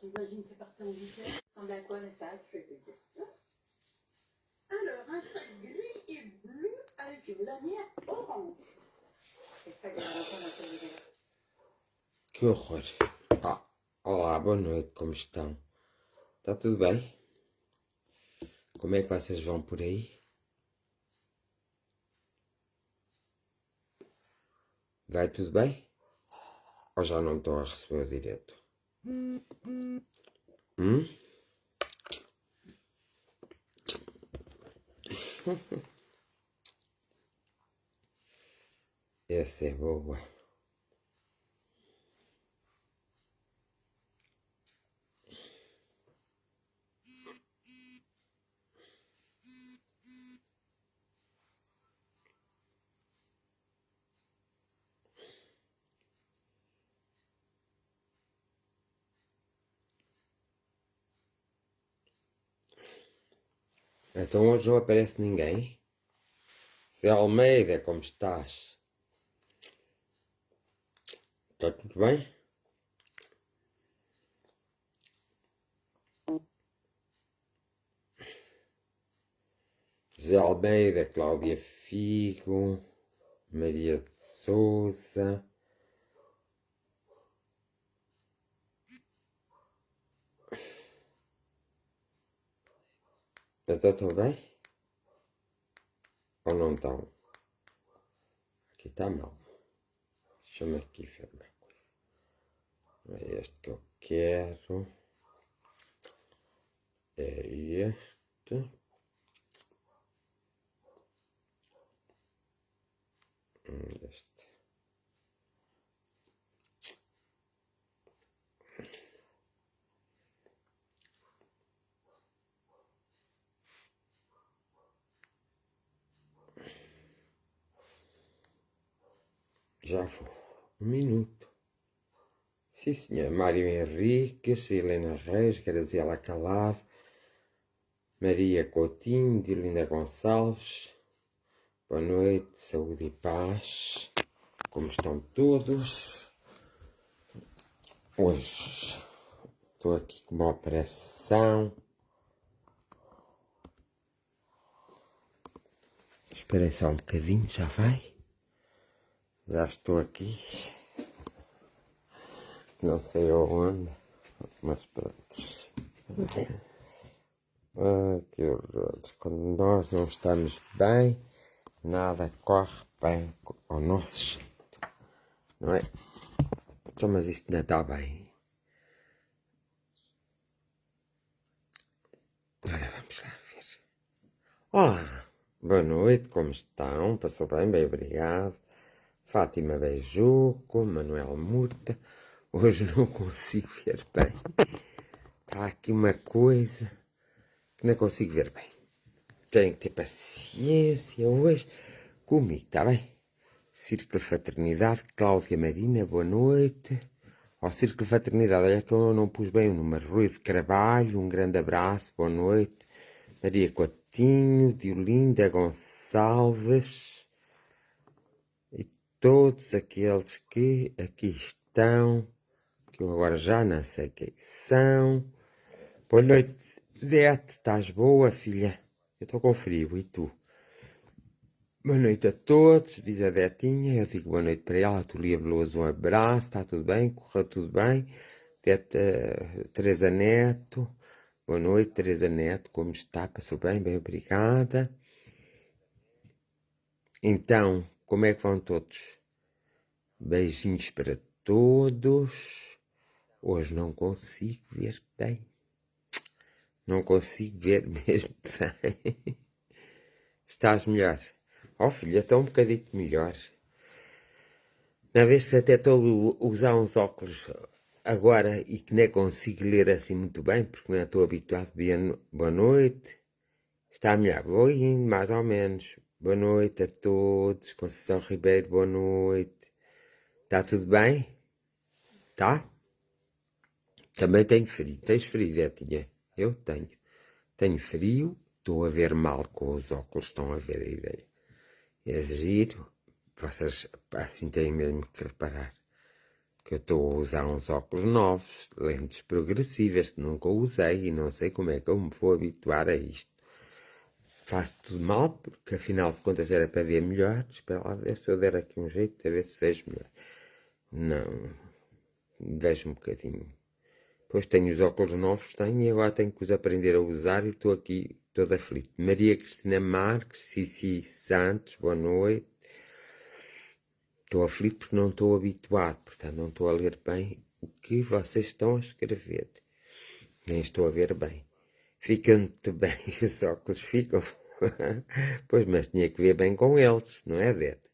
J'imagine que partait en week-end. Ça ressemble à quoi le sac? Je peux dire ça. Alors, un sac gris et bleu avec une lanière orange. É sac de roupa na televisão. Que horror. Olá, boa noite, como estão? Está tudo bem? Como é que vocês vão por aí? Vai tudo bem? Ou já não estou a receber o direto? Essa é boa. Então hoje não aparece ninguém? Zé Almeida, como estás? Está tudo bem? Zé Almeida, Cláudia Figo, Maria de Souza. Então estou bem? Ou não estão? Aqui está mal. Deixa-me aqui ver uma coisa. Não é este que eu quero. É este. Este. Já vou. Um minuto. Sim, senhor. Mário Henriques, Helena Reis, Graziela Calado, Maria Coutinho, Diolinda Gonçalves. Boa noite, saúde e paz. Como estão todos? Hoje estou aqui com uma operação. Esperem só um bocadinho, já vai? Já estou aqui. Não sei aonde, mas pronto. Que horror. Quando nós não estamos bem, nada corre bem ao nosso jeito. Não é? Então, mas isto ainda está bem. Agora vamos lá ver. Olá, boa noite, como estão? Passou bem? Bem, obrigado. Fátima Beijuco, Manuel Murta. Hoje não consigo ver bem. Está aqui uma coisa que não consigo ver bem. Tenho que ter paciência hoje comigo, está bem? Círculo Fraternidade, Cláudia Marina, boa noite. Ao Círculo Fraternidade, olha que eu não pus bem o número. Rui de Carvalho, um grande abraço, boa noite. Maria Coutinho, Diolinda Gonçalves e todos aqueles que aqui estão, que eu agora já não sei quem são. Boa noite, Dete, estás boa, filha? Eu estou com frio, e tu? Boa noite a todos, diz a Detinha, eu digo boa noite para ela, a Tulia Veloso, um abraço, está tudo bem, correu tudo bem. Dete, Teresa Neto, boa noite, Teresa Neto, como está? Passou bem? Bem, obrigada. Então, como é que vão todos? Beijinhos para todos. Hoje não consigo ver bem. Não consigo ver mesmo bem. Estás melhor? Oh filha, estou um bocadinho melhor. Na vez que até estou a usar uns óculos agora e que nem consigo ler assim muito bem, porque não estou habituado. Boa noite. Está melhor? Vou indo, mais ou menos. Boa noite a todos. Conceição Ribeiro, boa noite. Está tudo bem? Tá? Também tenho frio. Tens frio, Zetinha? Eu tenho. Tenho frio. Estou a ver mal com os óculos. Estão a ver a ideia. É giro. Vocês assim têm mesmo que reparar. que eu estou a usar uns óculos novos, lentes progressivas, que nunca usei e não sei como é que eu me vou habituar a isto. Faço tudo mal, porque afinal de contas era para ver melhor. Espera lá ver se eu der aqui um jeito, a ver se vejo melhor. Não, vejo um bocadinho. Depois tenho os óculos novos, tenho, e agora tenho que os aprender a usar e estou aqui todo aflito. Maria Cristina Marques, Cici Santos, boa noite. Estou aflito porque não estou habituado, portanto não estou a ler bem o que vocês estão a escrever. Nem estou a ver bem. Ficam-te bem, os óculos ficam. Pois, mas tinha que ver bem com eles, não é, Dete?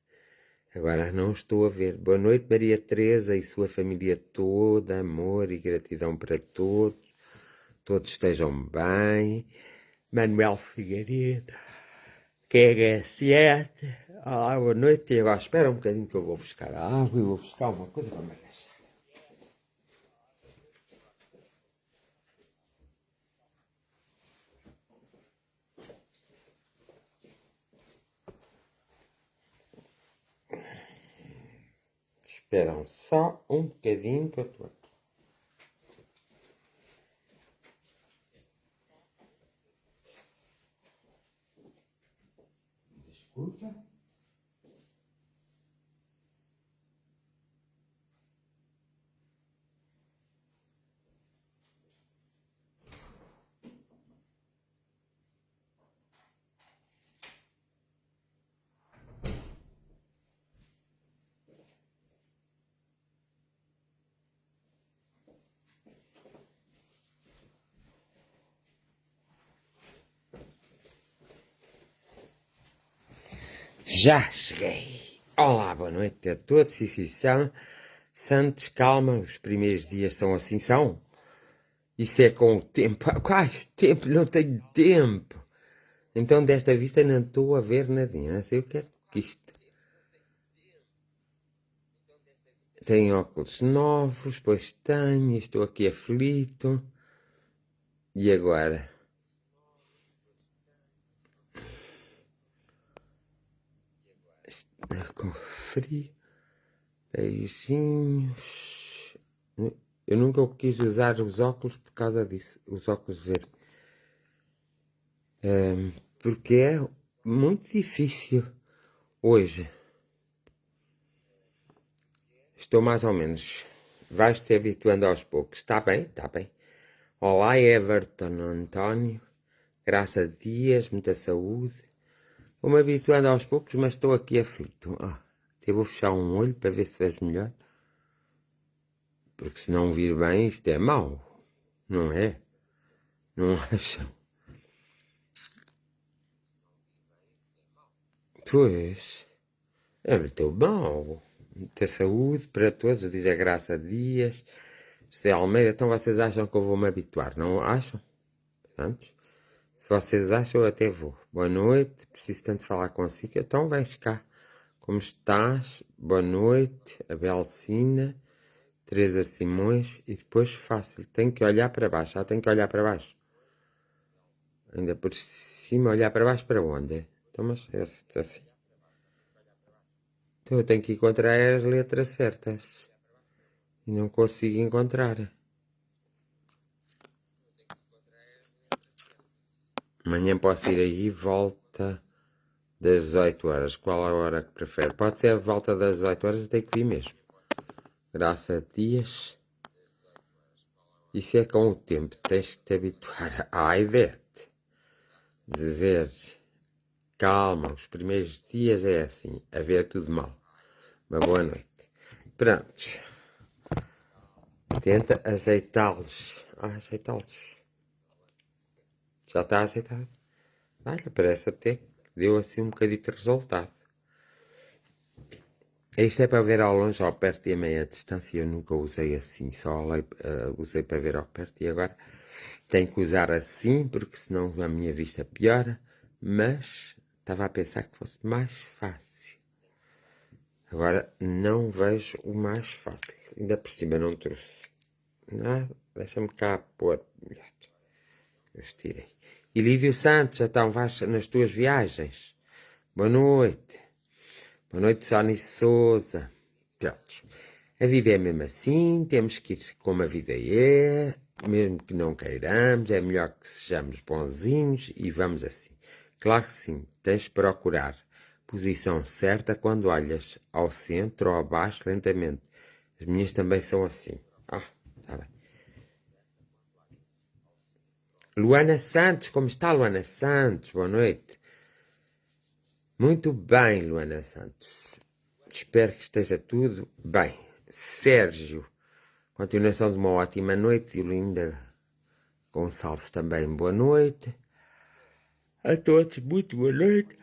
Agora não estou a ver. Boa noite, Maria Teresa e sua família toda, amor e gratidão para todos. Todos estejam bem. Manuel Figueiredo, QH7. Olá, boa noite. E agora espera um bocadinho que eu vou buscar a água e vou buscar uma coisa para me agachar. Esperam só um bocadinho que eu estou aqui. Desculpa. Já cheguei. Olá, boa noite a todos. Sim, Santos, calma, os primeiros dias são assim, são. Isso é com o tempo. Quais tempo? Não tenho tempo. Então, desta vista, não estou a ver nadinha. Não sei o que é que isto. Tenho óculos novos, pois tenho. Estou aqui aflito. E agora? Com frio. Beijinhos. Eu nunca quis usar os óculos por causa disso. Os óculos verdes. Porque é muito difícil hoje. Estou mais ou menos. Vais-te habituando aos poucos. Está bem, está bem. Olá, Everton António. Graça Dias, muita saúde. Vou-me habituando aos poucos, mas estou aqui aflito. Até vou fechar um olho para ver se vejo melhor. Porque se não vir bem, isto é mau. Não é? Não acham? Pois. Estou bom. Muita saúde para todos, diz a Graça Dias. José Almeida, então vocês acham que eu vou me habituar? Não acham? Portanto, se vocês acham, eu até vou. Boa noite, preciso tanto falar consigo. Então vens cá. Como estás? Boa noite, Abel Sina, Teresa Simões e depois fácil. Tenho que olhar para baixo. Tenho que olhar para baixo. Ainda por cima, olhar para baixo para onde? Então, mas é assim. Então eu tenho que encontrar as letras certas. E não consigo encontrar. Amanhã posso ir aí, volta das 18 horas. Qual a hora que prefere? Pode ser a volta das 18 horas, eu tenho que vir mesmo. Graças a Dias. Isso é com o tempo, tens que te habituar. Ivete. Dizer, calma, os primeiros dias é assim, a ver tudo mal. Uma boa noite. Prontos. Tenta ajeitá-los. Ajeitá-los. Já está ajeitado? Olha, parece até que deu assim um bocadinho de resultado. Isto é para ver ao longe, ao perto e a meia distância. Eu nunca usei assim, só usei para ver ao perto e agora tenho que usar assim, porque senão a minha vista piora. Mas estava a pensar que fosse mais fácil. Agora não vejo o mais fácil. Ainda por cima não trouxe nada. Deixa-me cá pôr melhor. Eu estirei. E Lídio Santos, então vais nas tuas viagens? Boa noite. Boa noite, Sónia Souza. Prontos. A vida é mesmo assim, temos que ir como a vida é, mesmo que não queiramos, é melhor que sejamos bonzinhos e vamos assim. Claro que sim, tens de procurar posição certa quando olhas ao centro ou abaixo lentamente. As minhas também são assim. Tá bem. Luana Santos, como está Luana Santos? Boa noite. Muito bem, Luana Santos. Espero que esteja tudo bem. Sérgio, continuação de uma ótima noite. E Linda Gonçalves também, boa noite. A todos, muito boa noite.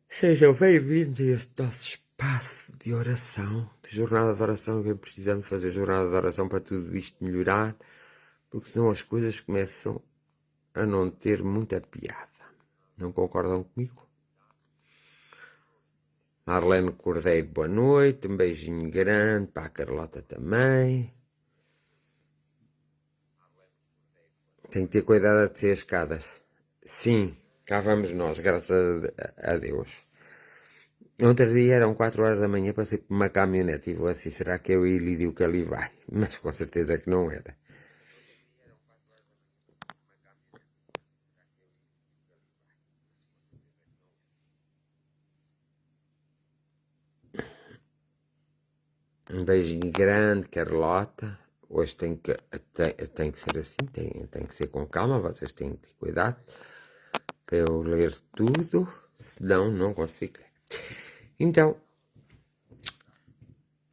Sejam bem-vindos a este nosso espaço de oração, de jornada de oração. Bem, precisamos fazer jornada de oração para tudo isto melhorar, porque senão as coisas começam a não ter muita piada. Não concordam comigo? Marlene Cordeiro, boa noite. Um beijinho grande para a Carlota também. Tem que ter cuidado a descer as escadas. Sim, cá vamos nós, graças a Deus. Outro dia eram 4 horas da manhã, passei por uma caminhonete e vou assim, será que é o Ilídio que ali vai? Mas com certeza que não era. Um beijinho grande, Carlota. Hoje tem que ser assim, tem que ser com calma, vocês têm que ter cuidado para eu ler tudo, senão não consigo ler. Então,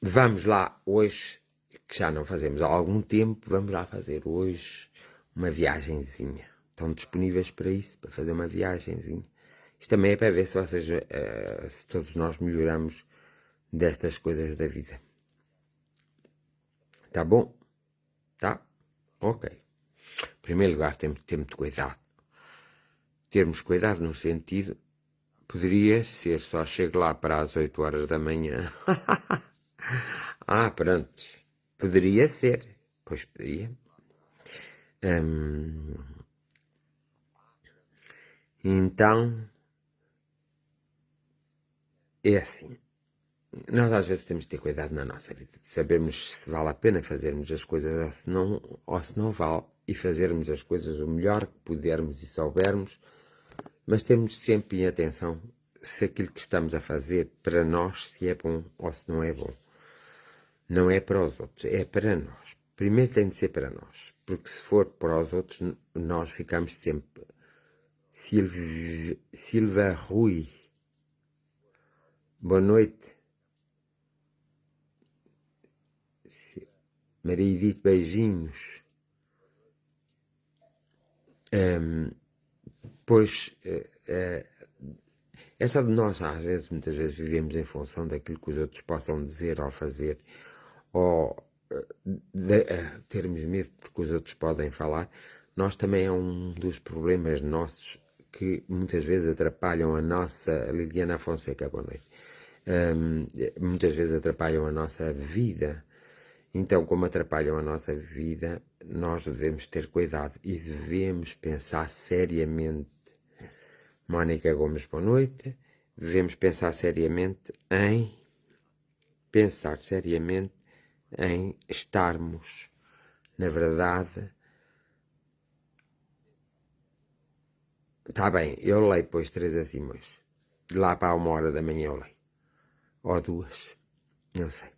vamos lá hoje, que já não fazemos há algum tempo, vamos lá fazer hoje uma viagenzinha. Estão disponíveis para isso, para fazer uma viagenzinha. Isto também é para ver se vocês, se todos nós melhoramos destas coisas da vida. Tá bom? Tá? Ok. Em primeiro lugar, temos que ter muito cuidado. Termos cuidado no sentido, poderia ser só chego lá para as 8 horas da manhã. Pronto. Poderia ser. Pois poderia. Então, é assim. Nós às vezes temos de ter cuidado na nossa vida, de sabermos se vale a pena fazermos as coisas ou se não vale, e fazermos as coisas o melhor que pudermos e soubermos, mas temos sempre em atenção se aquilo que estamos a fazer para nós, se é bom ou se não é bom. Não é para os outros, é para nós. Primeiro tem de ser para nós, porque se for para os outros, nós ficamos sempre... Silva Rui, boa noite. Maria Edith, beijinhos. Pois, essa de nós, muitas vezes vivemos em função daquilo que os outros possam dizer ou fazer, ou termos medo porque os outros podem falar. Nós também é um dos problemas nossos que muitas vezes atrapalham a nossa... Liliana Fonseca, boa noite. Muitas vezes atrapalham a nossa vida. Então, como atrapalham a nossa vida, nós devemos ter cuidado e devemos pensar seriamente. Mónica Gomes, boa noite. Devemos pensar seriamente em estarmos, na verdade... Está bem, eu leio depois 3 a Simões. Lá para 1 hora da manhã eu leio. Ou 2, não sei.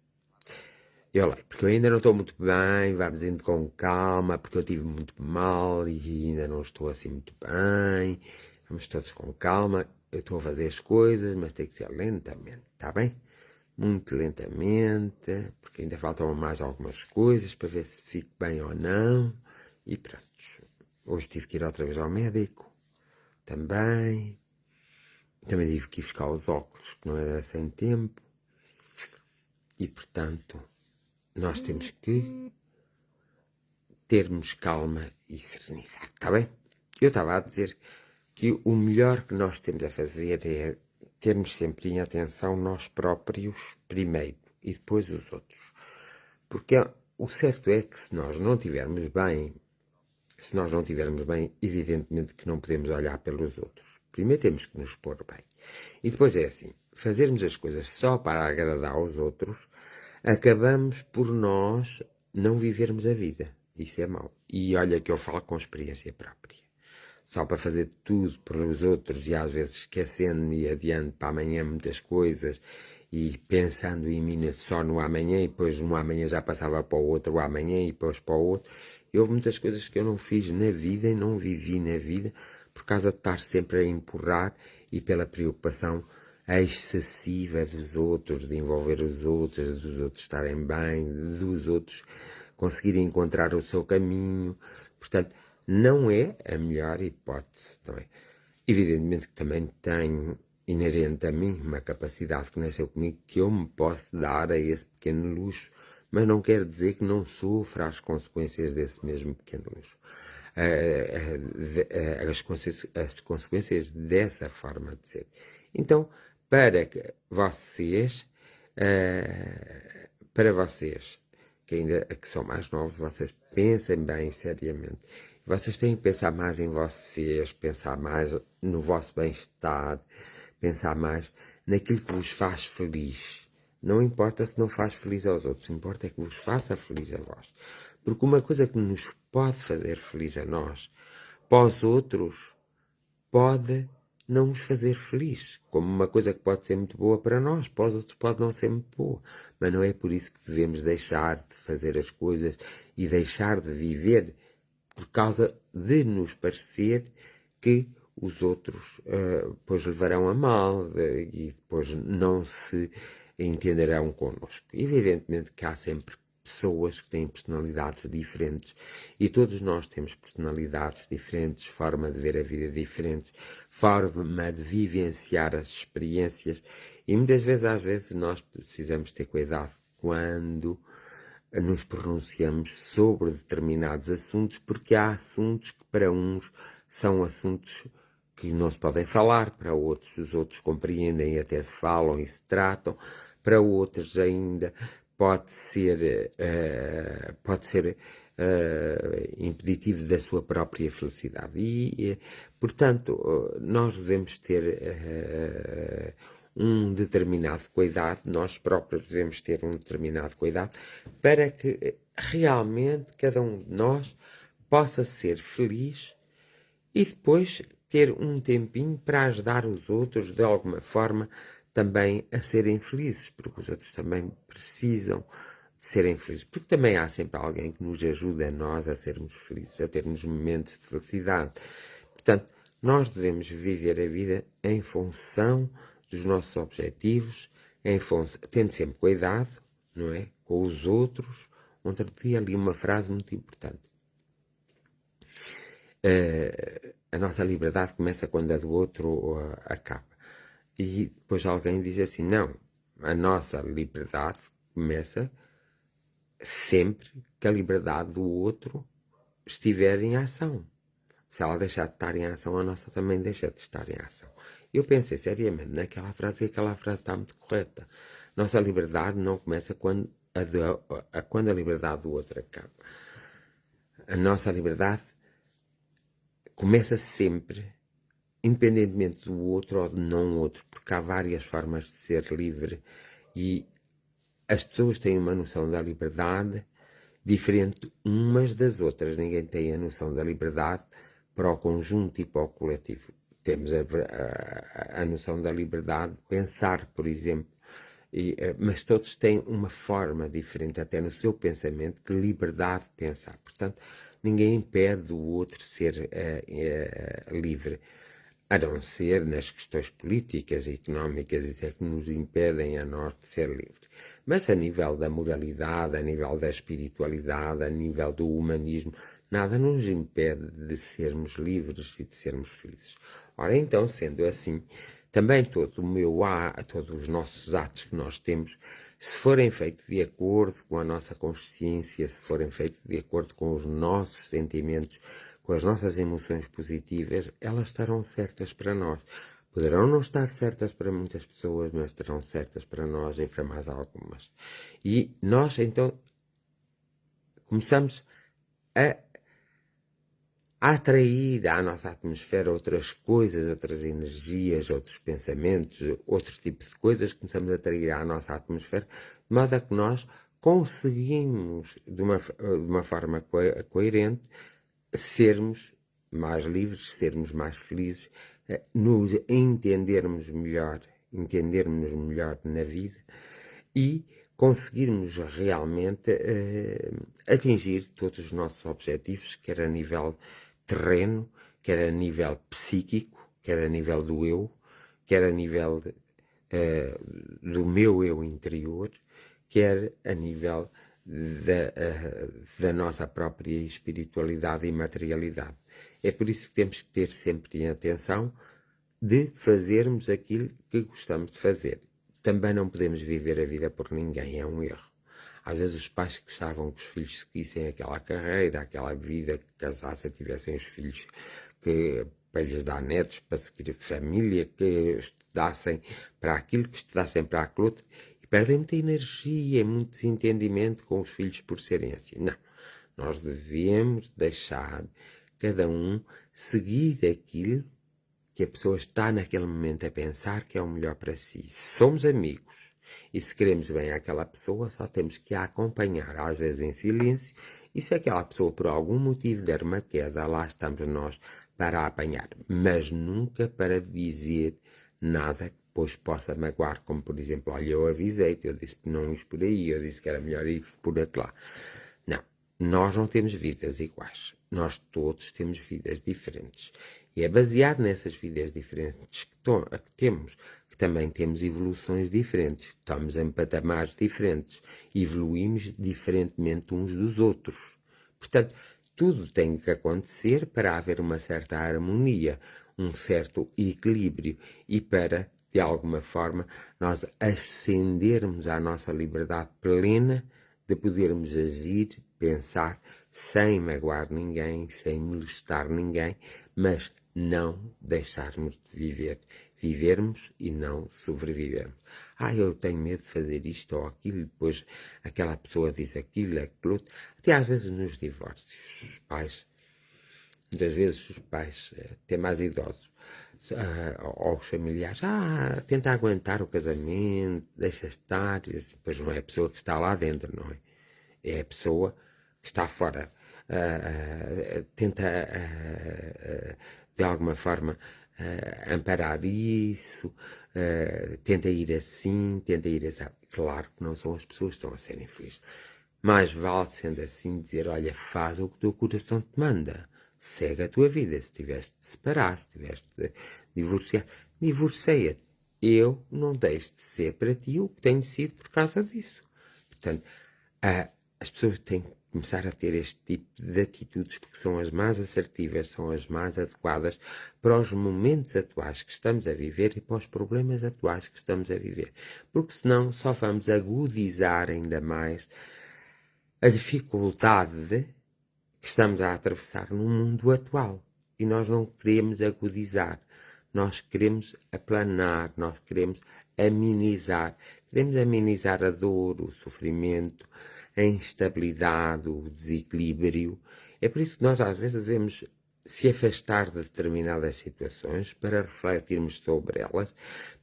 Eu leio, porque eu ainda não estou muito bem, vamos indo com calma, porque eu estive muito mal e ainda não estou assim muito bem. Vamos todos com calma. Eu estou a fazer as coisas, mas tem que ser lentamente, está bem? Muito lentamente, porque ainda faltam mais algumas coisas para ver se fico bem ou não. E pronto. Hoje tive que ir outra vez ao médico. Também tive que ir buscar os óculos, que não era sem tempo. E portanto, nós temos que termos calma e serenidade, está bem? Eu estava a dizer que o melhor que nós temos a fazer é termos sempre em atenção nós próprios primeiro e depois os outros. Porque o certo é que se nós não estivermos bem, evidentemente que não podemos olhar pelos outros. Primeiro temos que nos pôr bem. E depois é assim, fazermos as coisas só para agradar aos outros, acabamos por nós não vivermos a vida. Isso é mau. E olha que eu falo com experiência própria. Só para fazer tudo pelos outros e às vezes esquecendo-me e adiando para amanhã muitas coisas e pensando em mim só no amanhã e depois no amanhã já passava para o outro amanhã e depois para o outro. E houve muitas coisas que eu não fiz na vida e não vivi na vida por causa de estar sempre a empurrar e pela preocupação excessiva dos outros, de envolver os outros, dos outros estarem bem, dos outros conseguirem encontrar o seu caminho. Portanto, não é a melhor hipótese, não é? Evidentemente que também tenho inerente a mim uma capacidade que nasceu comigo que eu me posso dar a esse pequeno luxo, mas não quer dizer que não sofra as consequências desse mesmo pequeno luxo. As consequências dessa forma de ser. Então, para vocês que ainda que são mais novos, vocês pensem bem seriamente. Vocês têm que pensar mais em vocês, pensar mais no vosso bem-estar, pensar mais naquilo que vos faz feliz. Não importa se não faz feliz aos outros, importa é que vos faça feliz a vós. Porque uma coisa que nos pode fazer feliz a nós, para os outros, pode não nos fazer feliz. Como uma coisa que pode ser muito boa para nós, para os outros pode não ser muito boa. Mas não é por isso que devemos deixar de fazer as coisas e deixar de viver por causa de nos parecer que os outros depois levarão a mal e depois não se entenderão connosco. Evidentemente que há sempre pessoas que têm personalidades diferentes e todos nós temos personalidades diferentes, forma de ver a vida diferente, forma de vivenciar as experiências e muitas vezes, às vezes, nós precisamos ter cuidado quando nos pronunciamos sobre determinados assuntos, porque há assuntos que para uns são assuntos que não se podem falar, para outros os outros compreendem e até se falam e se tratam, para outros ainda pode ser impeditivo da sua própria felicidade. E portanto, nós devemos ter um determinado cuidado, nós próprios devemos ter um determinado cuidado para que realmente cada um de nós possa ser feliz e depois ter um tempinho para ajudar os outros de alguma forma também a serem felizes, porque os outros também precisam de serem felizes, porque também há sempre alguém que nos ajuda a nós a sermos felizes, a termos momentos de felicidade. Portanto, nós devemos viver a vida em função dos nossos objetivos, tendo sempre cuidado, não é? Com os outros. Ontem dia ali uma frase muito importante. A nossa liberdade começa quando a do outro acaba. E depois alguém diz assim, não, a nossa liberdade começa sempre que a liberdade do outro estiver em ação. Se ela deixar de estar em ação, a nossa também deixa de estar em ação. Eu pensei seriamente naquela frase e aquela frase está muito correta. Nossa liberdade não começa quando a liberdade do outro acaba. A nossa liberdade começa sempre, independentemente do outro ou de não outro, porque há várias formas de ser livre e as pessoas têm uma noção da liberdade diferente umas das outras. Ninguém tem a noção da liberdade para o conjunto e para o coletivo. Temos a noção da liberdade de pensar, por exemplo, mas todos têm uma forma diferente, até no seu pensamento, de liberdade de pensar. Portanto, ninguém impede o outro ser livre, a não ser nas questões políticas e económicas, isso é que nos impedem a nós de ser livres. Mas a nível da moralidade, a nível da espiritualidade, a nível do humanismo, nada nos impede de sermos livres e de sermos felizes. Ora, então, sendo assim, também todos os nossos atos que nós temos, se forem feitos de acordo com a nossa consciência, se forem feitos de acordo com os nossos sentimentos, com as nossas emoções positivas, elas estarão certas para nós. Poderão não estar certas para muitas pessoas, mas estarão certas para nós e para mais algumas. E nós, então, começamos a a atrair à nossa atmosfera outras coisas, outras energias, outros pensamentos, outro tipo de coisas, começamos a atrair à nossa atmosfera, de modo a que nós conseguimos, de uma forma coerente, sermos mais livres, sermos mais felizes, nos entendermos melhor na vida e conseguirmos realmente atingir todos os nossos objetivos, quer a nível terreno, quer a nível psíquico, quer a nível do eu, quer a nível do meu eu interior, quer a nível da nossa própria espiritualidade e materialidade. É por isso que temos que ter sempre em atenção de fazermos aquilo que gostamos de fazer. Também não podemos viver a vida por ninguém, é um erro. Às vezes os pais que gostavam que os filhos seguissem aquela carreira, aquela vida, que casassem, tivessem os filhos para lhes dar netos, para seguir a família, que estudassem para aquilo, que estudassem para aquilo outro, e perdem muita energia e muito desentendimento com os filhos por serem assim. Não, nós devemos deixar cada um seguir aquilo que a pessoa está naquele momento a pensar que é o melhor para si. Se somos amigos e se queremos bem àquela pessoa, só temos que a acompanhar, às vezes em silêncio, e se aquela pessoa por algum motivo der uma queda, lá estamos nós para a apanhar, mas nunca para dizer nada que depois possa magoar, como por exemplo, olha, eu avisei-te, eu disse que não ires por aí, eu disse que era melhor ir por lá. Não, nós não temos vidas iguais, nós todos temos vidas diferentes. E é baseado nessas vidas diferentes que temos, que também temos evoluções diferentes, estamos em patamares diferentes, evoluímos diferentemente uns dos outros. Portanto, tudo tem que acontecer para haver uma certa harmonia, um certo equilíbrio e para, de alguma forma, nós ascendermos à nossa liberdade plena de podermos agir, pensar, sem magoar ninguém, sem molestar ninguém, mas não deixarmos de viver. Vivermos e não sobrevivermos. Eu tenho medo de fazer isto ou aquilo, depois aquela pessoa diz aquilo, aquilo outro. Até às vezes nos divórcios, os pais, muitas vezes os pais, até mais idosos, ou os familiares, tenta aguentar o casamento, deixa estar, e assim, pois não é a pessoa que está lá dentro, não é? É a pessoa que está fora. Tenta de alguma forma amparar isso, tenta ir assim, tenta ir assim. Claro que não são as pessoas que estão a serem felizes. Mais vale, sendo assim, dizer, olha, faz o que o teu coração te manda. Segue a tua vida. Se tiveste de separar, se tiveste de divorciar, divorcia-te. Eu não deixo de ser para ti o que tenho sido por causa disso. Portanto, as pessoas têm que começar a ter este tipo de atitudes porque são as mais assertivas, são as mais adequadas para os momentos atuais que estamos a viver e para os problemas atuais que estamos a viver. Porque senão só vamos agudizar ainda mais a dificuldade que estamos a atravessar no mundo atual. E nós não queremos agudizar, nós queremos aplanar, nós queremos amenizar a dor, o sofrimento, a instabilidade, o desequilíbrio. É por isso que nós às vezes devemos se afastar de determinadas situações para refletirmos sobre elas,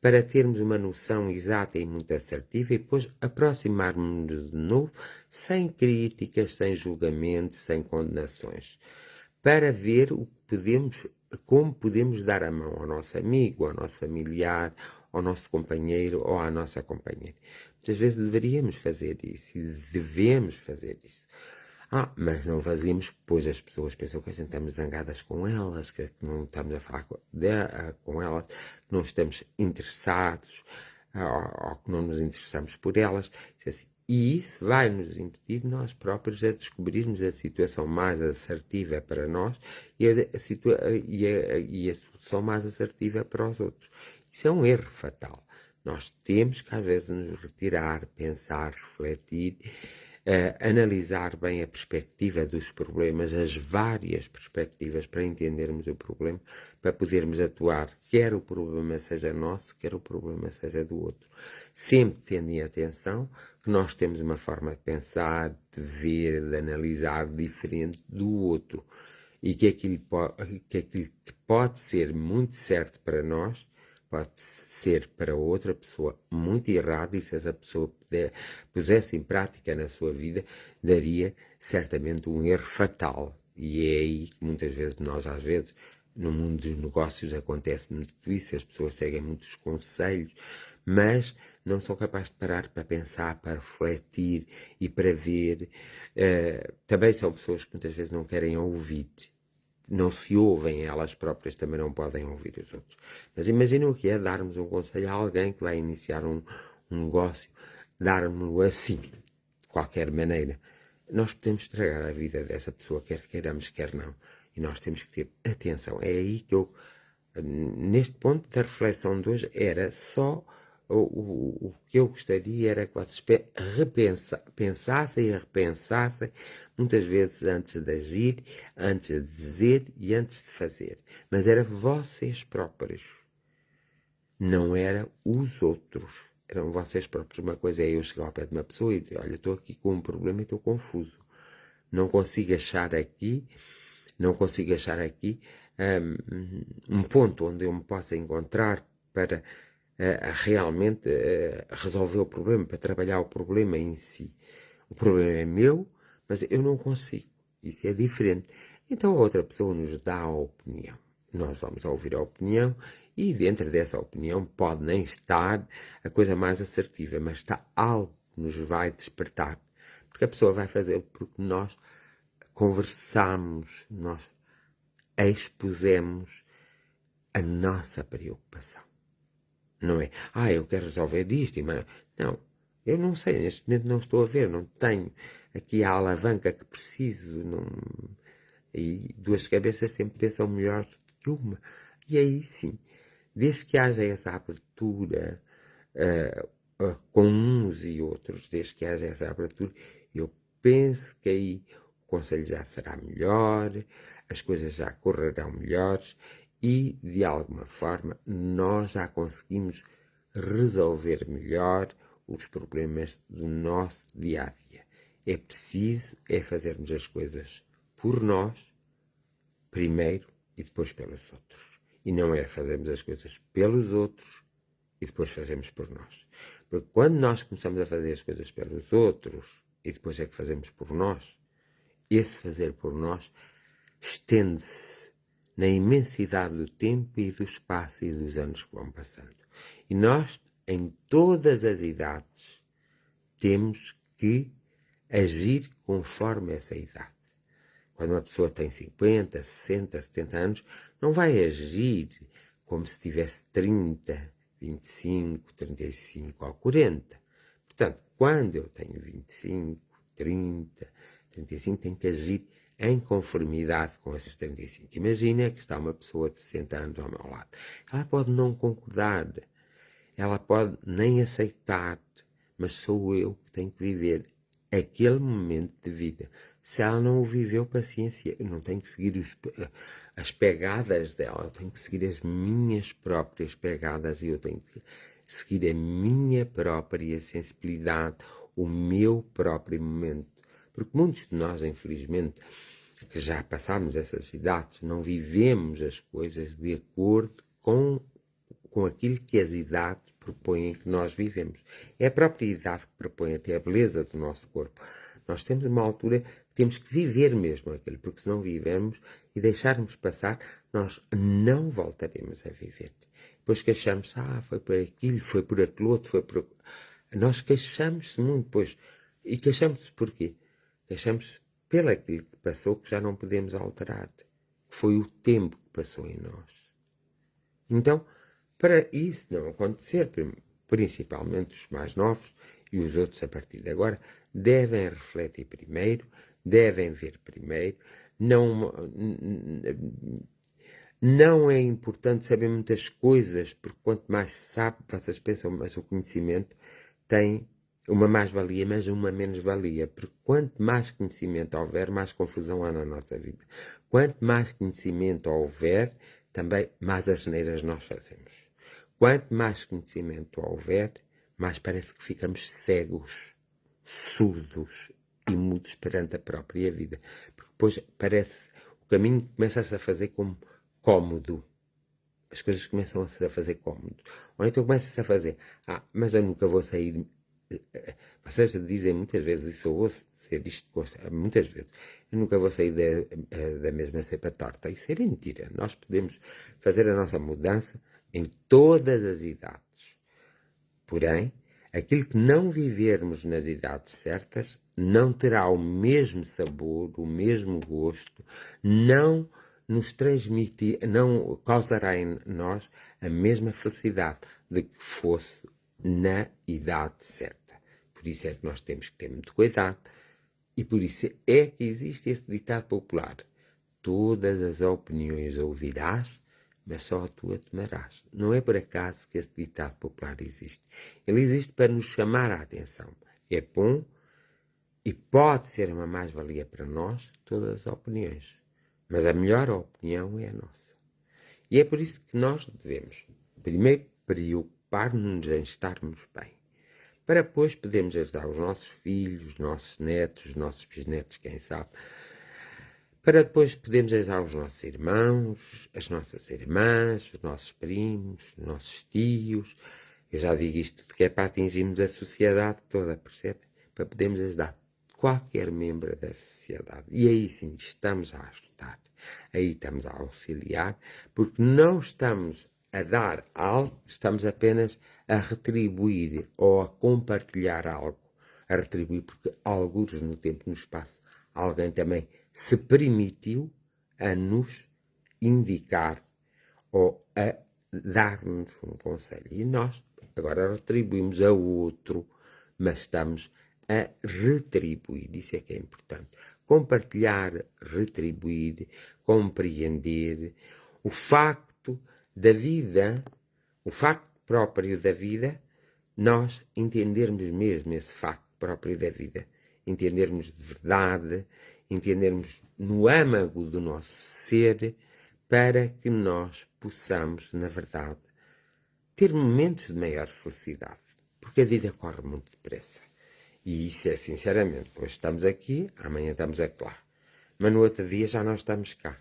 para termos uma noção exata e muito assertiva e depois aproximarmos-nos de novo sem críticas, sem julgamentos, sem condenações, para ver como podemos dar a mão ao nosso amigo, ao nosso familiar, ao nosso companheiro ou à nossa companheira. Muitas vezes deveríamos fazer isso e devemos fazer isso. Mas não fazemos, pois as pessoas pensam que a gente estamos zangadas com elas, que não estamos a falar com elas, que não estamos interessados, ou que não nos interessamos por elas. E isso vai nos impedir nós próprios a descobrirmos a situação mais assertiva para nós e a solução mais assertiva para os outros. Isso é um erro fatal. Nós temos que às vezes nos retirar, pensar, refletir, analisar bem a perspectiva dos problemas, as várias perspectivas para entendermos o problema, para podermos atuar, quer o problema seja nosso, quer o problema seja do outro. Sempre tendo em atenção que nós temos uma forma de pensar, de ver, de analisar diferente do outro. e que aquilo que pode ser muito certo para nós pode ser para outra pessoa muito errado, e se essa pessoa pusesse em prática na sua vida, daria certamente um erro fatal. E é aí que muitas vezes às vezes, no mundo dos negócios acontece muito isso, as pessoas seguem muitos conselhos, mas não são capazes de parar para pensar, para refletir e para ver. Também são pessoas que muitas vezes não querem ouvir. Não se ouvem elas próprias, também não podem ouvir os outros. Mas imaginem o que é darmos um conselho a alguém que vai iniciar um negócio, darmos-lo assim, de qualquer maneira. Nós podemos estragar a vida dessa pessoa, quer queiramos, quer não. E nós temos que ter atenção. É aí que eu, neste ponto da reflexão de hoje, era só o que eu gostaria era que vocês pensassem e repensassem muitas vezes antes de agir, antes de dizer e antes de fazer. Mas era vocês próprios. Não era os outros. Eram vocês próprios. Uma coisa é eu chegar ao pé de uma pessoa e dizer, olha, estou aqui com um problema e estou confuso. Não consigo achar aqui um ponto onde eu me possa encontrar para realmente resolver o problema, para trabalhar o problema em si. O problema é meu, mas eu não consigo. Isso é diferente. Então a outra pessoa nos dá a opinião. Nós vamos ouvir a opinião e dentro dessa opinião pode nem estar a coisa mais assertiva, mas está algo que nos vai despertar. Porque a pessoa vai fazê-lo porque nós conversamos, nós expusemos a nossa preocupação. Não é, eu quero resolver isto, mas não, eu não sei, neste momento não estou a ver, não tenho aqui a alavanca que preciso, não, e duas cabeças sempre pensam melhor do que uma. E aí sim, desde que haja essa abertura com uns e outros, desde que haja essa abertura, eu penso que aí o conselho já será melhor, as coisas já correrão melhores e, de alguma forma, nós já conseguimos resolver melhor os problemas do nosso dia-a-dia. É preciso fazermos as coisas por nós, primeiro, e depois pelos outros. E não é fazermos as coisas pelos outros e depois fazemos por nós. Porque quando nós começamos a fazer as coisas pelos outros e depois é que fazemos por nós, esse fazer por nós estende-se na imensidade do tempo e do espaço e dos anos que vão passando. E nós, em todas as idades, temos que agir conforme essa idade. Quando uma pessoa tem 50, 60, 70 anos, não vai agir como se tivesse 30, 25, 35 ou 40. Portanto, quando eu tenho 25, 30, 35, tenho que agir em conformidade com esses 35. Imagina que está uma pessoa de 60 anos ao meu lado. Ela pode não concordar, ela pode nem aceitar, mas sou eu que tenho que viver aquele momento de vida. Se ela não o viveu, paciência, eu não tenho que seguir as pegadas dela, eu tenho que seguir as minhas próprias pegadas e eu tenho que seguir a minha própria sensibilidade, o meu próprio momento. Porque muitos de nós, infelizmente, que já passámos essas idades, não vivemos as coisas de acordo com aquilo que as idades propõem que nós vivemos. É a própria idade que propõe até a beleza do nosso corpo. Nós temos uma altura que temos que viver mesmo aquilo, porque se não vivermos e deixarmos passar, nós não voltaremos a viver. Depois queixamos, foi por aquilo, foi por aquilo outro, foi por... Nós queixamos-se muito, pois. E queixamos-se porquê? Queixamos pelo aquilo que passou que já não podemos alterar. Foi o tempo que passou em nós. Então, para isso não acontecer, principalmente os mais novos e os outros a partir de agora, devem refletir primeiro, devem ver primeiro. Não é importante saber muitas coisas, porque quanto mais se sabe, vocês pensam, mas o conhecimento tem uma mais-valia, mas uma menos-valia. Porque quanto mais conhecimento houver, mais confusão há na nossa vida. Quanto mais conhecimento houver, também mais asneiras nós fazemos. Quanto mais conhecimento houver, mais parece que ficamos cegos, surdos e mudos perante a própria vida. Porque depois parece, o caminho começa-se a fazer como cômodo. As coisas começam-se a fazer cômodo. Ou então começa-se a fazer, mas eu nunca vou sair. Vocês dizem muitas vezes, isso eu ouço dizer isto muitas vezes, eu nunca vou sair da mesma cepa torta. Isso é mentira. Nós podemos fazer a nossa mudança em todas as idades. Porém, aquilo que não vivermos nas idades certas não terá o mesmo sabor, o mesmo gosto, não nos transmitir, não causará em nós a mesma felicidade de que fosse na idade certa. Por isso é que nós temos que ter muito cuidado e por isso é que existe este ditado popular: todas as opiniões ouvirás, mas só a tua tomarás. Não é por acaso que este ditado popular existe. Ele existe para nos chamar a atenção. É bom e pode ser uma mais-valia para nós todas as opiniões. Mas a melhor opinião é a nossa. E é por isso que nós devemos, primeiro, preocupar-nos em estarmos bem. Para depois podermos ajudar os nossos filhos, os nossos netos, os nossos bisnetos, quem sabe. Para depois podermos ajudar os nossos irmãos, as nossas irmãs, os nossos primos, os nossos tios. Eu já digo isto de que é para atingirmos a sociedade toda, percebe? Para podermos ajudar qualquer membro da sociedade. E aí sim, estamos a ajudar. Aí estamos a auxiliar, porque não estamos a dar algo, estamos apenas a retribuir ou a compartilhar algo. A retribuir porque alguns no tempo, no espaço, alguém também se permitiu a nos indicar ou a dar-nos um conselho. E nós agora retribuímos a outro, mas estamos a retribuir. Isso é que é importante. Compartilhar, retribuir, compreender. O facto da vida, o facto próprio da vida, nós entendermos mesmo esse facto próprio da vida. Entendermos de verdade, entendermos no âmago do nosso ser, para que nós possamos, na verdade, ter momentos de maior felicidade. Porque a vida corre muito depressa. E isso é, sinceramente, hoje estamos aqui, amanhã estamos lá. Mas no outro dia já não estamos cá.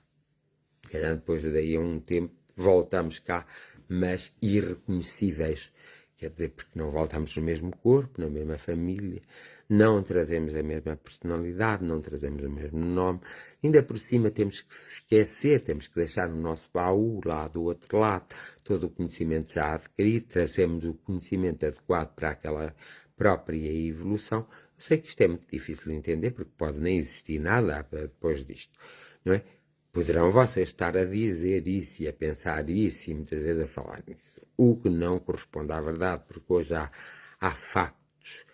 Se calhar depois daí a um tempo voltamos cá, mas irreconhecíveis. Quer dizer, porque não voltamos no mesmo corpo, na mesma família, não trazemos a mesma personalidade, não trazemos o mesmo nome. Ainda por cima temos que se esquecer, temos que deixar no nosso baú, lá do outro lado, todo o conhecimento já adquirido, trazemos o conhecimento adequado para aquela própria evolução. Eu sei que isto é muito difícil de entender, porque pode nem existir nada depois disto, não é? Poderão vocês estar a dizer isso e a pensar isso e muitas vezes a falar nisso. O que não corresponde à verdade, porque hoje há factos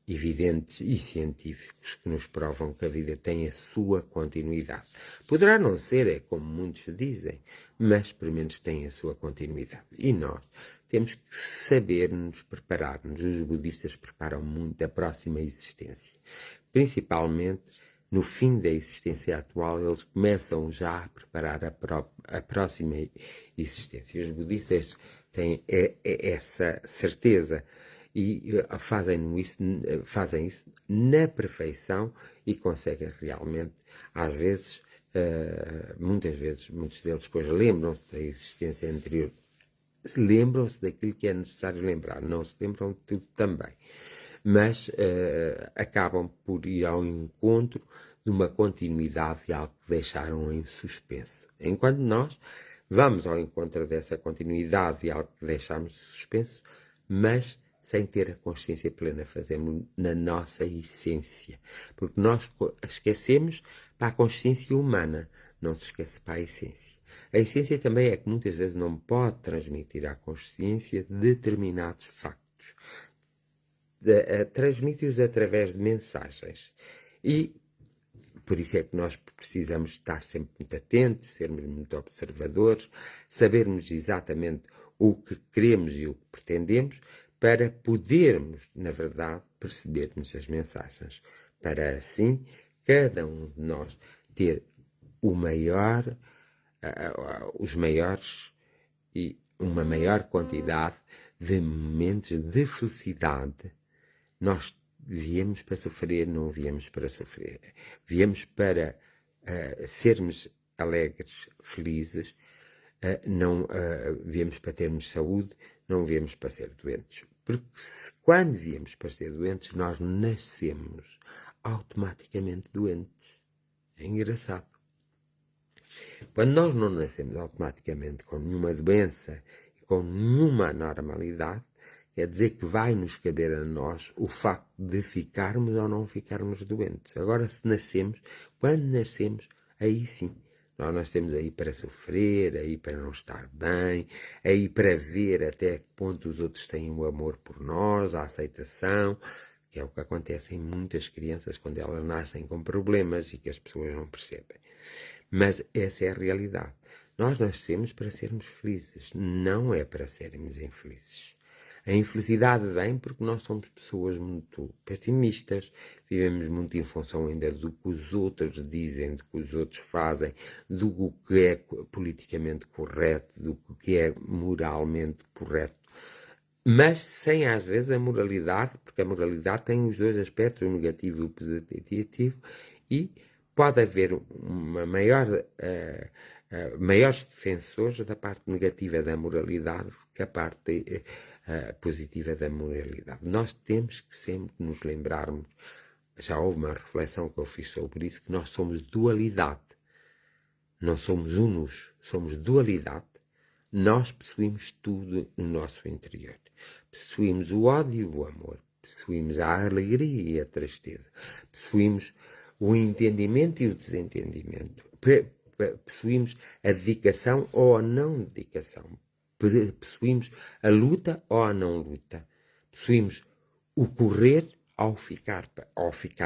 evidentes e científicos que nos provam que a vida tem a sua continuidade. Poderá não ser, é como muitos dizem, mas pelo menos tem a sua continuidade. E nós temos que saber nos preparar-nos. Os budistas preparam muito a próxima existência. Principalmente no fim da existência atual, eles começam já a preparar a próxima existência. Os budistas têm essa certeza e fazem isso na perfeição e conseguem realmente, às vezes, muitas vezes, muitos deles depois lembram-se da existência anterior. Lembram-se daquilo que é necessário lembrar, não se lembram de tudo também. Mas acabam por ir ao encontro de uma continuidade de algo que deixaram em suspenso. Enquanto nós vamos ao encontro dessa continuidade de algo que deixámos em suspenso, mas sem ter a consciência plena, fazemos na nossa essência. Porque nós esquecemos para a consciência humana, não se esquece para a essência. A essência também é que muitas vezes não pode transmitir à consciência determinados factos. Transmite-os através de mensagens. E por isso é que nós precisamos estar sempre muito atentos, sermos muito observadores, sabermos exatamente o que queremos e o que pretendemos, para podermos, na verdade, percebermos as mensagens. Para assim, cada um de nós ter os maiores e uma maior quantidade de momentos de felicidade. Nós viemos para sofrer, não viemos para sofrer. Viemos para sermos alegres, felizes, não viemos para termos saúde, não viemos para ser doentes. Porque quando viemos para ser doentes, nós nascemos automaticamente doentes. É engraçado. Quando nós não nascemos automaticamente com nenhuma doença e com nenhuma anormalidade, quer dizer que vai nos caber a nós o facto de ficarmos ou não ficarmos doentes. Agora, se nascemos, quando nascemos, aí sim, nós nascemos aí para sofrer, aí para não estar bem, aí para ver até que ponto os outros têm o amor por nós, a aceitação, que é o que acontece em muitas crianças quando elas nascem com problemas e que as pessoas não percebem. Mas essa é a realidade. Nós nascemos para sermos felizes, não é para sermos infelizes. A infelicidade vem porque nós somos pessoas muito pessimistas, vivemos muito em função ainda do que os outros dizem, do que os outros fazem, do que é politicamente correto, do que é moralmente correto. Mas sem, às vezes, a moralidade, porque a moralidade tem os dois aspectos, o negativo e o positivo, e pode haver uma maiores defensores da parte negativa da moralidade que a parte positiva da moralidade. Nós temos que sempre nos lembrarmos, já houve uma reflexão que eu fiz sobre isso, que nós somos dualidade. Não somos unos, somos dualidade. Nós possuímos tudo no nosso interior. Possuímos o ódio e o amor. Possuímos a alegria e a tristeza. Possuímos o entendimento e o desentendimento. Possuímos a dedicação ou a não dedicação. Possuímos a luta ou a não luta. Possuímos o correr ao ficar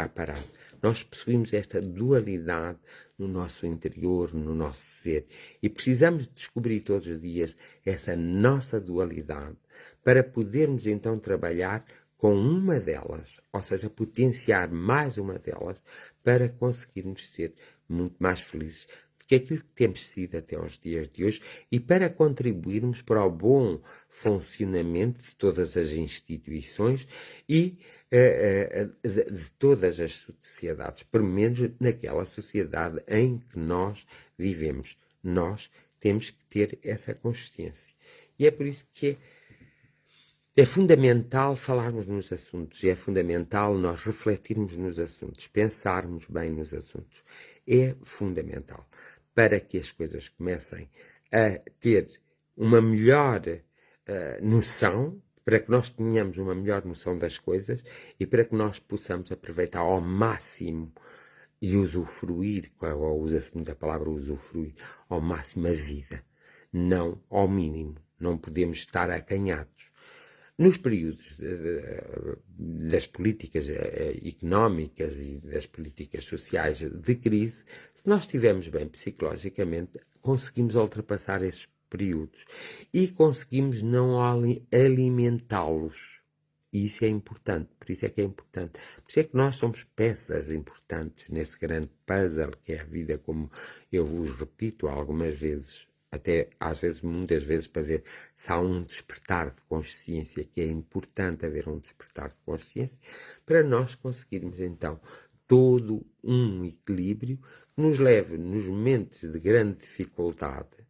parado. Nós possuímos esta dualidade no nosso interior, no nosso ser. E precisamos descobrir todos os dias essa nossa dualidade para podermos então trabalhar com uma delas, ou seja, potenciar mais uma delas para conseguirmos ser muito mais felizes do que aquilo que temos sido até aos dias de hoje e para contribuirmos para o bom funcionamento de todas as instituições e de todas as sociedades, pelo menos naquela sociedade em que nós vivemos. Nós temos que ter essa consciência. E é por isso que é fundamental falarmos nos assuntos, é fundamental nós refletirmos nos assuntos, pensarmos bem nos assuntos. É fundamental para que as coisas comecem a ter uma melhor noção, para que nós tenhamos uma melhor noção das coisas e para que nós possamos aproveitar ao máximo e usufruir, ou usa-se muito a palavra usufruir, ao máximo a vida, não ao mínimo. Não podemos estar acanhados. Nos períodos das políticas económicas e das políticas sociais de crise, se nós estivermos bem psicologicamente, conseguimos ultrapassar esses períodos e conseguimos não alimentá-los. E isso é importante, por isso é que é importante. Por isso é que nós somos peças importantes nesse grande puzzle que é a vida, como eu vos repito algumas vezes, até às vezes, muitas vezes, para ver se há um despertar de consciência, que é importante haver um despertar de consciência, para nós conseguirmos então todo um equilíbrio que nos leve nos momentos de grande dificuldade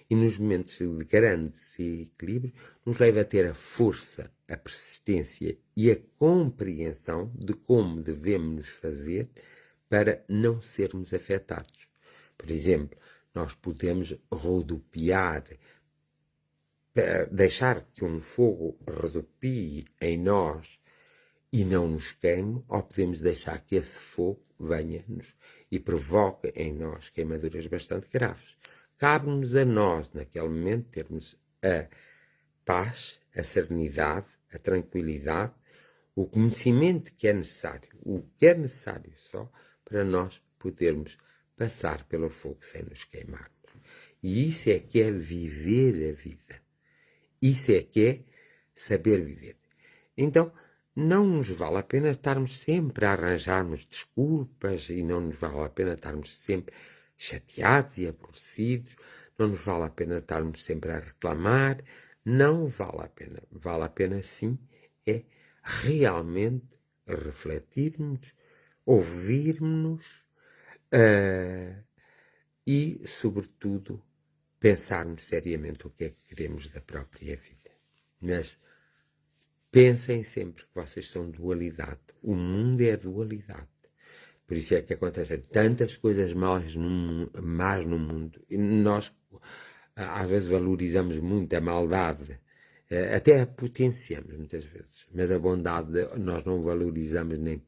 e nos momentos de grande desequilíbrio, nos leva a ter a força, a persistência e a compreensão de como devemos nos fazer para não sermos afetados. Por exemplo, nós podemos rodopiar, deixar que um fogo rodopie em nós e não nos queime, ou podemos deixar que esse fogo venha-nos e provoque em nós queimaduras bastante graves. Cabe-nos a nós, naquele momento, termos a paz, a serenidade, a tranquilidade, o conhecimento que é necessário, o que é necessário só para nós podermos passar pelo fogo sem nos queimarmos. E isso é que é viver a vida. Isso é que é saber viver. Então, não nos vale a pena estarmos sempre a arranjarmos desculpas e não nos vale a pena estarmos sempre chateados e aborrecidos, não nos vale a pena estarmos sempre a reclamar, não vale a pena. Vale a pena sim é realmente refletirmos, ouvirmos e, sobretudo, pensarmos seriamente o que é que queremos da própria vida. Mas pensem sempre que vocês são dualidade. O mundo é dualidade. Por isso é que acontecem tantas coisas más no mundo. E nós, às vezes, valorizamos muito a maldade. Até a potenciamos, muitas vezes. Mas a bondade nós não valorizamos nem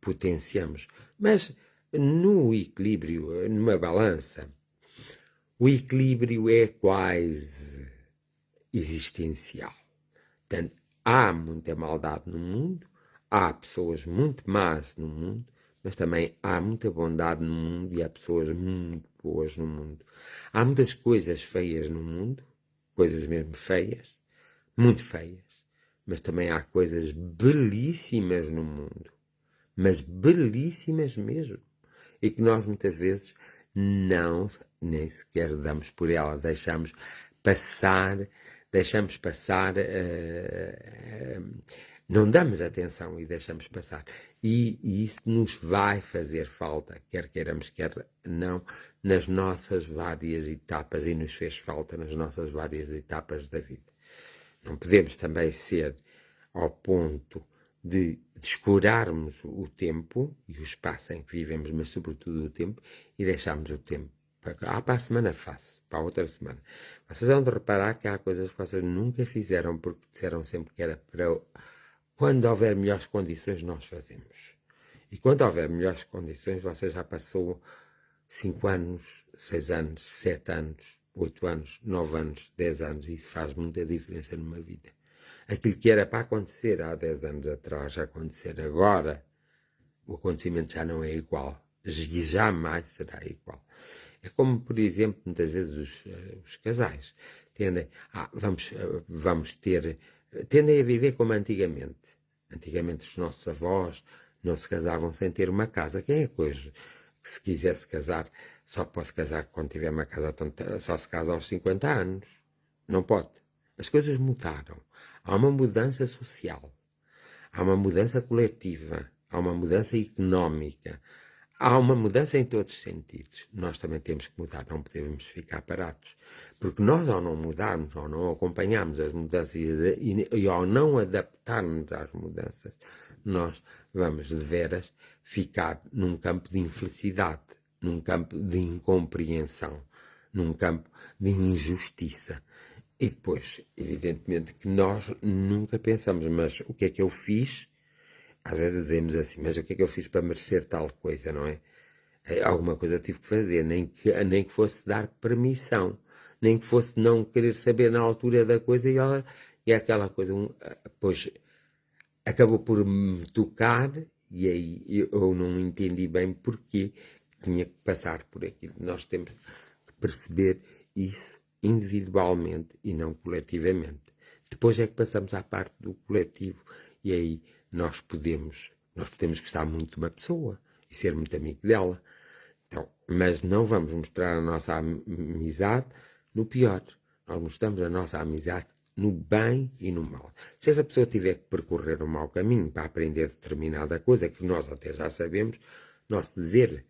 potenciamos. Mas no equilíbrio, numa balança, o equilíbrio é quase existencial. Portanto, há muita maldade no mundo, há pessoas muito más no mundo, mas também há muita bondade no mundo e há pessoas muito boas no mundo. Há muitas coisas feias no mundo, coisas mesmo feias, muito feias, mas também há coisas belíssimas no mundo, mas belíssimas mesmo, e que nós muitas vezes nem sequer damos por ela, deixamos passar, não damos atenção e deixamos passar. E isso nos vai fazer falta, quer queiramos, quer não, nas nossas várias etapas, e nos fez falta nas nossas várias etapas da vida. Não podemos também ser ao ponto de descurarmos o tempo e o espaço em que vivemos, mas sobretudo o tempo, e deixarmos o tempo para a semana faço, para a outra semana. Vocês vão de reparar que há coisas que vocês nunca fizeram porque disseram sempre que era para quando houver melhores condições nós fazemos. E quando houver melhores condições, você já passou 5 anos, 6 anos, 7 anos, 8 anos, 9 anos, 10 anos. Isso faz muita diferença numa vida. Aquilo que era para acontecer há 10 anos atrás, acontecer agora, o acontecimento já não é igual. E jamais será igual. É como, por exemplo, muitas vezes os casais tendem a viver como antigamente. Antigamente os nossos avós não se casavam sem ter uma casa. Quem é que hoje, que se quisesse casar, só pode casar quando tiver uma casa, só se casa aos 50 anos? Não pode. As coisas mudaram. Há uma mudança social. Há uma mudança coletiva. Há uma mudança económica. Há uma mudança em todos os sentidos. Nós também temos que mudar, não podemos ficar parados. Porque nós, ao não mudarmos, ao não acompanharmos as mudanças e ao não adaptarmos às mudanças, nós vamos de veras ficar num campo de infelicidade, num campo de incompreensão, num campo de injustiça. E depois, evidentemente, que nós nunca pensamos, mas o que é que eu fiz? Às vezes dizemos assim, mas o que é que eu fiz para merecer tal coisa, não é? Alguma coisa eu tive que fazer, nem que fosse dar permissão, nem que fosse não querer saber na altura da coisa e aquela coisa, pois acabou por me tocar e aí eu não entendi bem porquê tinha que passar por aquilo. Nós temos que perceber isso individualmente e não coletivamente. Depois é que passamos à parte do coletivo e aí nós podemos gostar muito de uma pessoa e ser muito amigo dela. Então, mas não vamos mostrar a nossa amizade no pior. Nós mostramos a nossa amizade no bem e no mal. Se essa pessoa tiver que percorrer um mau caminho para aprender determinada coisa, que nós até já sabemos, nosso dever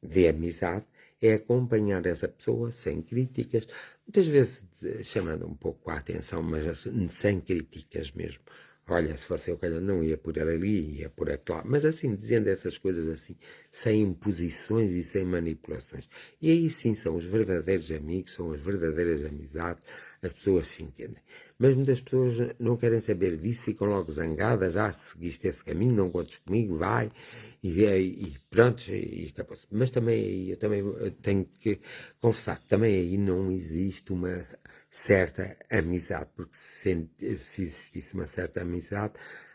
de amizade é acompanhar essa pessoa sem críticas, muitas vezes chamando um pouco a atenção, mas sem críticas mesmo. Olha, se fosse eu, calhar, não ia por ali, ia por aquela. Mas assim, dizendo essas coisas assim, sem imposições e sem manipulações. E aí sim são os verdadeiros amigos, são as verdadeiras amizades, as pessoas se entendem. Mas muitas pessoas não querem saber disso, ficam logo zangadas, seguiste esse caminho, não contes comigo, vai, e pronto, e acabou-se. Mas também aí, eu também tenho que confessar, também aí não existe uma certa amizade, porque se existisse uma certa amizade,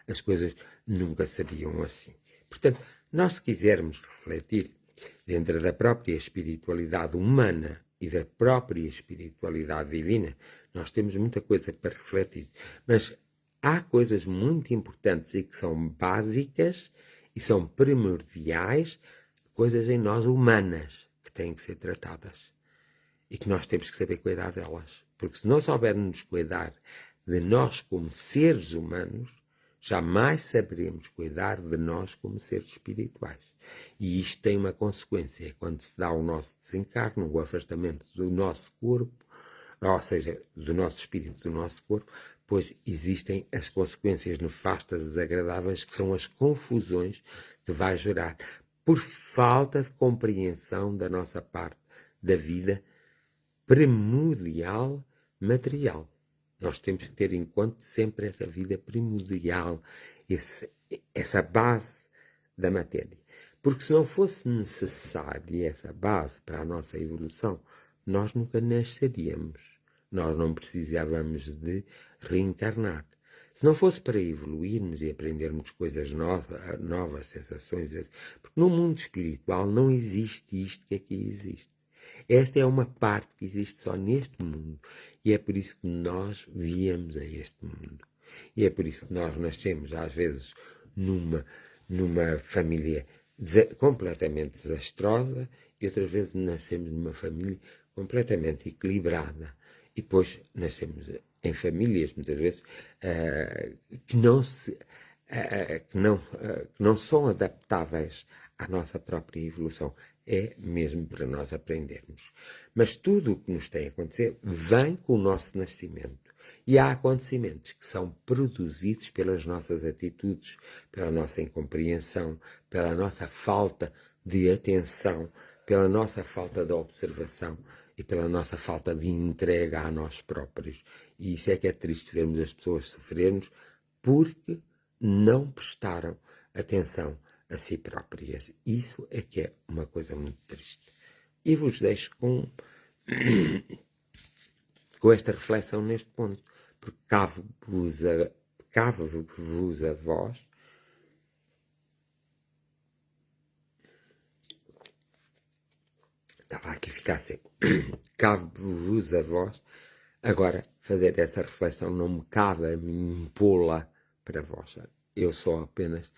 as coisas nunca seriam assim. Portanto, nós se quisermos refletir dentro da própria espiritualidade humana e da própria espiritualidade divina, nós temos muita coisa para refletir. Mas há coisas muito importantes e que são básicas e são primordiais, coisas em nós humanas que têm que ser tratadas e que nós temos que saber cuidar delas. Porque se não soubermos cuidar de nós como seres humanos, jamais saberemos cuidar de nós como seres espirituais. E isto tem uma consequência. É quando se dá o nosso desencarno, o afastamento do nosso corpo, ou seja, do nosso espírito, do nosso corpo, pois existem as consequências nefastas, desagradáveis, que são as confusões que vai gerar por falta de compreensão da nossa parte da vida primordial material. Nós temos que ter em conta sempre essa vida primordial, essa base da matéria. Porque se não fosse necessária essa base para a nossa evolução, nós nunca nasceríamos. Nós não precisávamos de reencarnar. Se não fosse para evoluirmos e aprendermos coisas novas sensações, porque no mundo espiritual não existe isto que aqui existe. Esta é uma parte que existe só neste mundo. E é por isso que nós viemos a este mundo. E é por isso que nós nascemos, às vezes, numa família completamente desastrosa e outras vezes nascemos numa família completamente equilibrada. E depois nascemos em famílias, muitas vezes, que não são adaptáveis à nossa própria evolução. É mesmo para nós aprendermos. Mas tudo o que nos tem a acontecer vem com o nosso nascimento. E há acontecimentos que são produzidos pelas nossas atitudes, pela nossa incompreensão, pela nossa falta de atenção, pela nossa falta de observação e pela nossa falta de entrega a nós próprios. E isso é que é triste vermos as pessoas sofrermos porque não prestaram atenção a si próprias. Isso é que é uma coisa muito triste. E vos deixo com esta reflexão neste ponto, porque cabe-vos a vós estava aqui a ficar seco. Cabe-vos a vós agora fazer essa reflexão, não me cabe a mim impô-la para vós. Eu sou apenas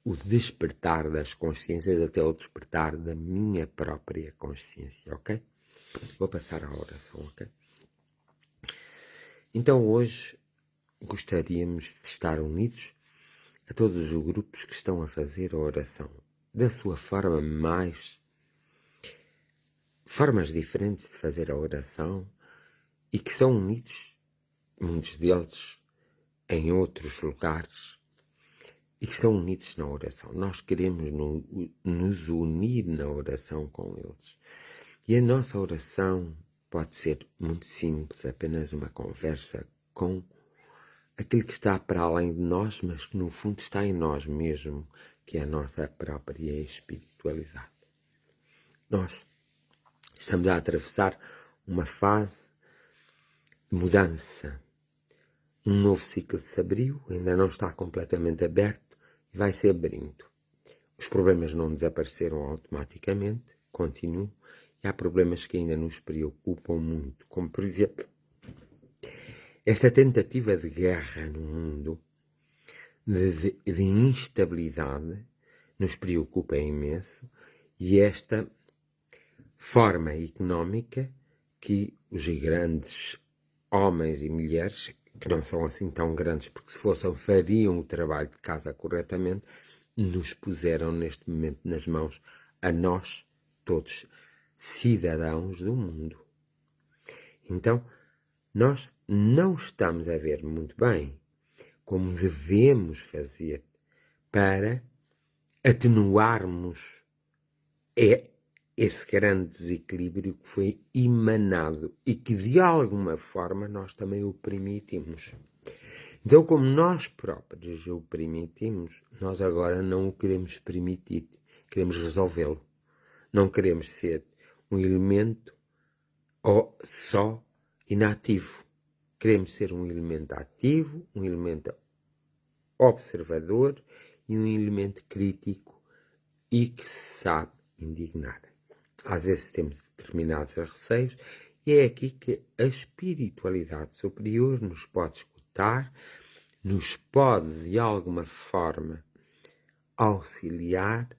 o despertar das consciências até o despertar da minha própria consciência, ok? Vou passar à oração, ok? Então hoje gostaríamos de estar unidos a todos os grupos que estão a fazer a oração da sua forma formas diferentes de fazer a oração e que são unidos, muitos deles em outros lugares, e que estão unidos na oração. Nós queremos nos unir na oração com eles. E a nossa oração pode ser muito simples, apenas uma conversa com aquilo que está para além de nós, mas que no fundo está em nós mesmo, que é a nossa própria espiritualidade. Nós estamos a atravessar uma fase de mudança. Um novo ciclo se abriu, ainda não está completamente aberto, e vai se abrindo. Os problemas não desapareceram automaticamente, continuam, e há problemas que ainda nos preocupam muito, como por exemplo, esta tentativa de guerra no mundo, de instabilidade, nos preocupa imenso, e esta forma económica que os grandes homens e mulheres, que não são assim tão grandes, porque se fossem fariam o trabalho de casa corretamente, nos puseram neste momento nas mãos a nós, todos, cidadãos do mundo. Então, nós não estamos a ver muito bem como devemos fazer para atenuarmos esse grande desequilíbrio que foi emanado e que de alguma forma nós também o permitimos. Então, como nós próprios o permitimos, nós agora não o queremos permitir, queremos resolvê-lo. Não queremos ser um elemento só inativo. Queremos ser um elemento ativo, um elemento observador e um elemento crítico e que se sabe indignar. Às vezes temos determinados receios e é aqui que a espiritualidade superior nos pode escutar, nos pode de alguma forma auxiliar,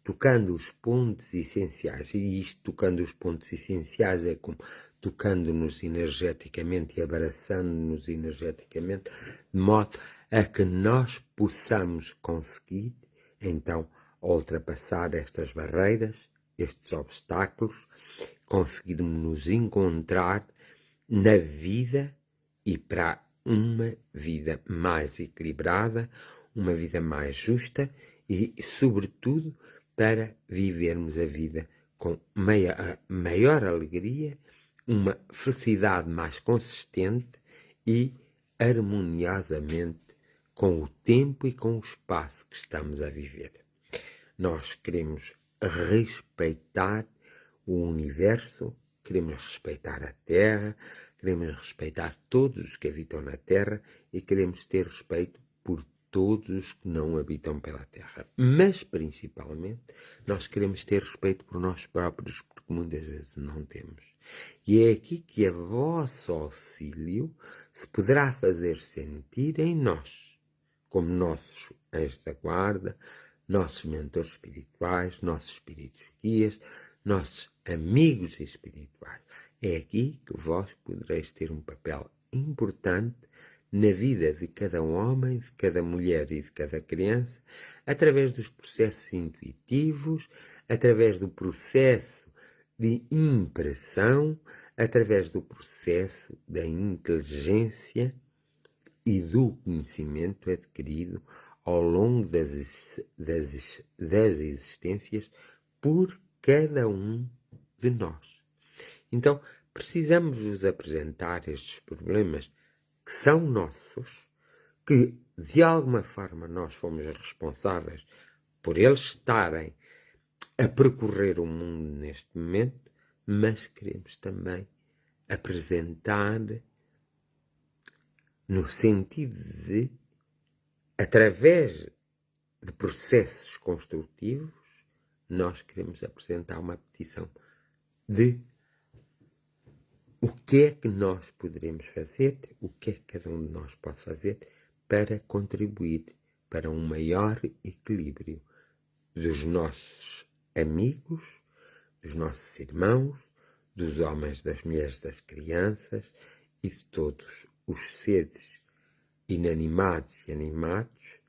tocando os pontos essenciais. E isto, tocando os pontos essenciais, é como tocando-nos energeticamente e abraçando-nos energeticamente, de modo a que nós possamos conseguir, então, ultrapassar estas barreiras, estes obstáculos, conseguirmos nos encontrar na vida e para uma vida mais equilibrada, uma vida mais justa e, sobretudo, para vivermos a vida com maior alegria, uma felicidade mais consistente e harmoniosamente com o tempo e com o espaço que estamos a viver. Nós queremos respeitar o universo, queremos respeitar a Terra, queremos respeitar todos os que habitam na Terra e queremos ter respeito por todos os que não habitam pela Terra. Mas, principalmente, nós queremos ter respeito por nós próprios, porque muitas vezes não temos. E é aqui que a vosso auxílio se poderá fazer sentir em nós, como nossos anjos da guarda, nossos mentores espirituais, nossos espíritos guias, nossos amigos espirituais. É aqui que vós podereis ter um papel importante na vida de cada homem, de cada mulher e de cada criança, através dos processos intuitivos, através do processo de impressão, através do processo da inteligência e do conhecimento adquirido ao longo das existências por cada um de nós. Então, precisamos vos apresentar estes problemas que são nossos, que de alguma forma nós fomos responsáveis por eles estarem a percorrer o mundo neste momento, mas queremos também apresentar no sentido de, através de processos construtivos, nós queremos apresentar uma petição de o que é que nós poderemos fazer, o que é que cada um de nós pode fazer para contribuir para um maior equilíbrio dos nossos amigos, dos nossos irmãos, dos homens, das mulheres, das crianças e de todos os seres inanimados e animados,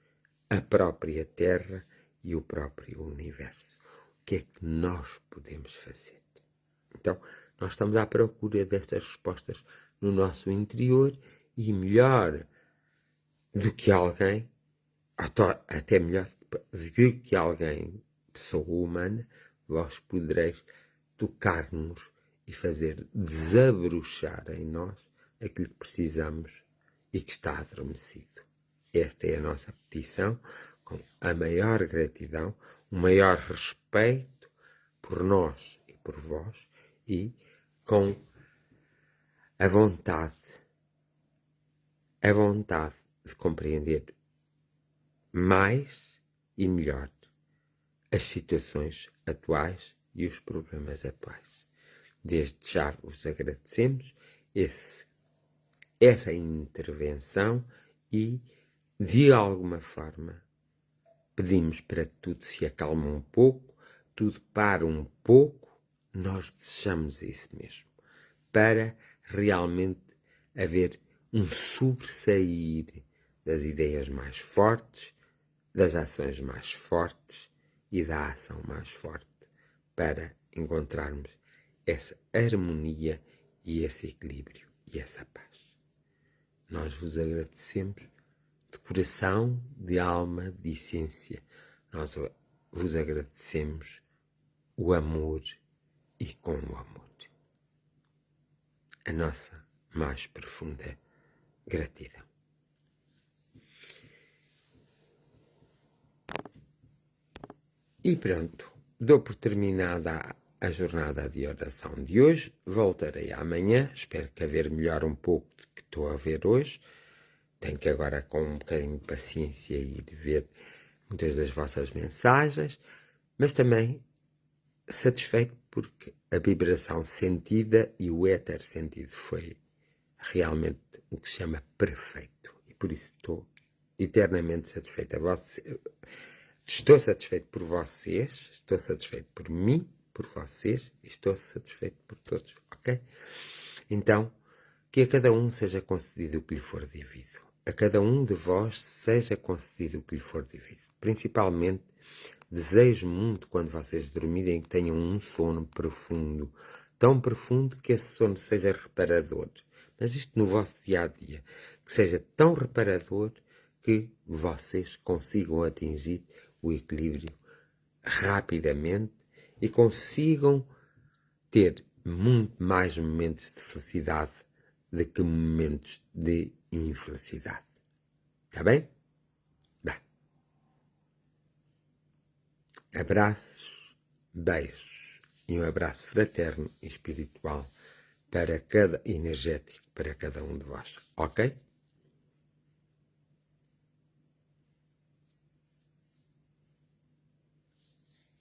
a própria Terra e o próprio universo. O que é que nós podemos fazer? Então, nós estamos à procura destas respostas no nosso interior e melhor do que alguém, até melhor do que alguém, pessoa humana, vós podereis tocar-nos e fazer desabrochar em nós aquilo que precisamos e que está adormecido. Esta é a nossa petição, com a maior gratidão, o maior respeito por nós e por vós e com a vontade de compreender mais e melhor as situações atuais e os problemas atuais. Desde já vos agradecemos essa intervenção e, de alguma forma, pedimos para que tudo se acalme um pouco, tudo pare um pouco. Nós desejamos isso mesmo, para realmente haver um sobressair das ideias mais fortes, das ações mais fortes e da ação mais forte, para encontrarmos essa harmonia e esse equilíbrio e essa paz. Nós vos agradecemos de coração, de alma, de essência. Nós vos agradecemos o amor e com o amor. A nossa mais profunda gratidão. E pronto, dou por terminada a jornada de oração de hoje. Voltarei amanhã. Espero que haver melhor um pouco do que estou a ver hoje. Tenho que agora, com um bocadinho de paciência, ir ver muitas das vossas mensagens, mas também satisfeito porque a vibração sentida e o éter sentido foi realmente o que se chama perfeito. E por isso estou eternamente satisfeito. Estou satisfeito por vocês, estou satisfeito por mim, por vocês, e estou satisfeito por todos, ok? Então, que a cada um seja concedido o que lhe for devido. a cada um de vós seja concedido o que lhe for difícil. Principalmente, desejo muito quando vocês dormirem que tenham um sono profundo, tão profundo que esse sono seja reparador. Mas isto no vosso dia-a-dia, que seja tão reparador que vocês consigam atingir o equilíbrio rapidamente e consigam ter muito mais momentos de felicidade do que momentos de infelicidade. Está bem? Bem. Abraços, beijos e um abraço fraterno e espiritual para cada energético, para cada um de vós. Ok?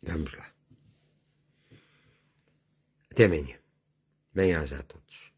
Vamos lá. Até amanhã. Bem-aja a todos.